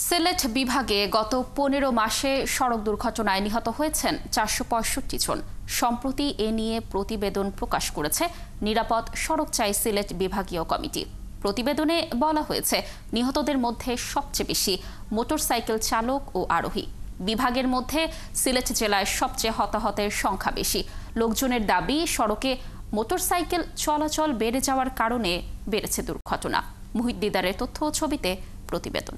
সিলেট বিভাগে গত ১৫ মাসে সড়ক দুর্ঘটনায় নিহত হয়েছেন ৪৬৫ জন। সম্প্রতি এ নিয়ে প্রতিবেদন প্রকাশ করেছে নিরাপদ সড়ক চাই সিলেট বিভাগীয় কমিটি। প্রতিবেদনে বলা হয়েছে, নিহতদের মধ্যে সবচেয়ে বেশি মোটরসাইকেল চালক ও আরোহী। বিভাগের মধ্যে সিলেট জেলায় সবচেয়ে হতাহতের সংখ্যা বেশি। লোকজনের দাবি, সড়কে মোটরসাইকেল চলাচল বেড়ে যাওয়ার কারণে বেড়েছে দুর্ঘটনা। মুহিত দিদারের তথ্য ও ছবিতে প্রতিবেদন।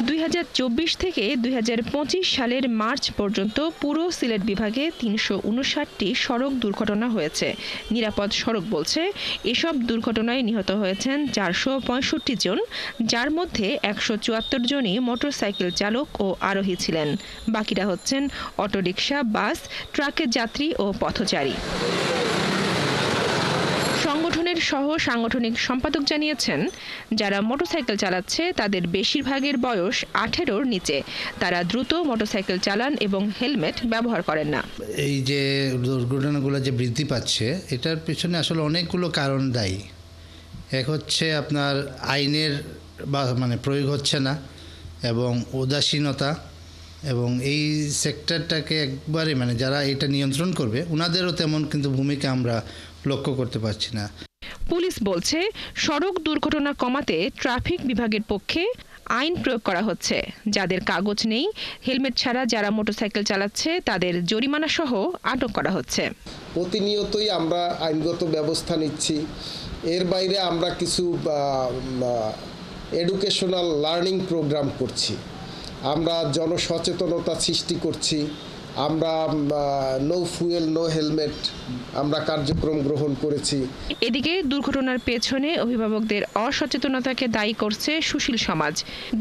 ২০২৪ থেকে ২০২৫ সালের মার্চ পর্যন্ত পুরো সিলেট বিভাগে ৩৫৯টি সড়ক দুর্ঘটনা হয়েছে। নিরাপদ সড়ক বলছে, এসব দুর্ঘটনায় নিহত হয়েছেন ৪৬৫ জন, যার মধ্যে ১৭৪ জনই মোটরসাইকেল চালক ও আরোহী ছিলেন। বাকিরা হচ্ছেন অটোরিকশা, বাস, ট্রাকের যাত্রী ও পথচারী। সংগঠনের সহ সাংগঠনিক সম্পাদক জানিয়েছেন, যারা মোটরসাইকেল চালাচ্ছে তাদের বেশিরভাগের বয়স ১৮-র নিচে। তারা দ্রুত মোটরসাইকেল চালান এবং হেলমেট ব্যবহার করেন না। এই যে দুর্ঘটনাগুলো যে বৃদ্ধি পাচ্ছে, এটার পেছনে আসলে অনেকগুলো কারণ দায়ী। এক হচ্ছে আপনার আইনের প্রয়োগ হচ্ছে না, এবং উদাসীনতা, এবং এই সেক্টরটাকে একবারে যারা এটা নিয়ন্ত্রণ করবে ওনাদেরও তেমন কিন্তু ভূমিকা আমরা লক্ষ্য করতে পারছি না। পুলিশ বলছে, সড়ক দুর্ঘটনা কমাতে ট্রাফিক বিভাগের পক্ষে আইন প্রয়োগ করা হচ্ছে। যাদের কাগজ নেই, হেলমেট ছাড়া যারা মোটরসাইকেল চালাচ্ছে তাদের জরিমানা সহ আটক করা হচ্ছে। প্রতিনিয়তই আমরা আইনগত ব্যবস্থা নিচ্ছি। এর বাইরে আমরা কিছু এডুকেশনাল লার্নিং প্রোগ্রাম করছি, আমরা জনসচেতনতা সৃষ্টি করছি, আমরা নো ফুয়েল নো হেলমেট আমরা কার্যক্রম গ্রহণ করেছি। এদিকে দুর্ঘটনার পেছনে অভিভাবকদের অসচেতনতাকে দায়ী করছে সুশীল সমাজ।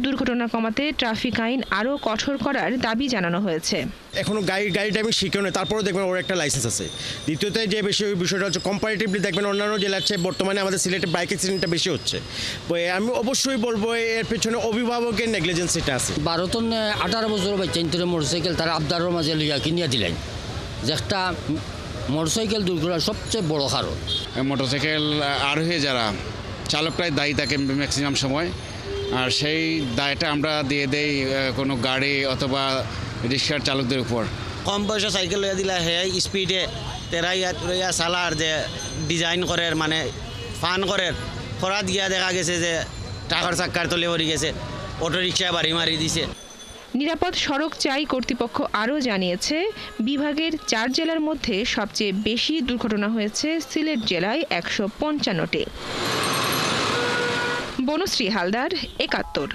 দুর্ঘটনা কমাতে ট্রাফিক আইন আরও কঠোর করার দাবি জানানো হয়েছে। এখনো গাড়ি ড্রাইভিং শিখেও নেই, তারপরেও দেখবেন ওর একটা লাইসেন্স আছে। দ্বিতীয়তে যে বিষয়টা হচ্ছে, কম্পারেটিভলি দেখবেন অন্যান্য জেলার চেয়ে বর্তমানে আমাদের সিলেটে বাইক অ্যাক্সিডেন্টটা বেশি হচ্ছে। আমি অবশ্যই বলবো এর পেছনে অভিভাবকের নেগলিজেন্সিটা আছে। ১২-১৮ বছর বাচ্চা মোটরসাইকেল তারা আবদারের মাঝে কিনিয়া দিলেন, যে একটা মোটরসাইকেল দুর্ঘটনার সবচেয়ে বড় কারণ। মোটরসাইকেল আরোহী যারা চালকরাই দায়ী থাকে ম্যাক্সিমাম সময়, আর সেই দায়টা আমরা দিয়ে দেই কোনো গাড়ি অথবা রিক্সার চালকদের উপর। কম বয়সে সাইকেল লইয়া দিলে হে স্পিডে তেরাইয়া চালার যে ডিজাইন করে ফান করে খরা দিয়া দেখা গেছে যে টাকার চাক্কার তলে পড়ে গেছে, অটো রিক্সা বাড়ি মারি দিছে। নিরাপদ সড়ক চাই কর্তৃপক্ষ আরও জানিয়েছে, বিভাগের ৪ জেলার মধ্যে সবচেয়ে বেশি দুর্ঘটনা হয়েছে সিলেট জেলায় ১৫৫টি। বনশ্রী হালদার, ৭১।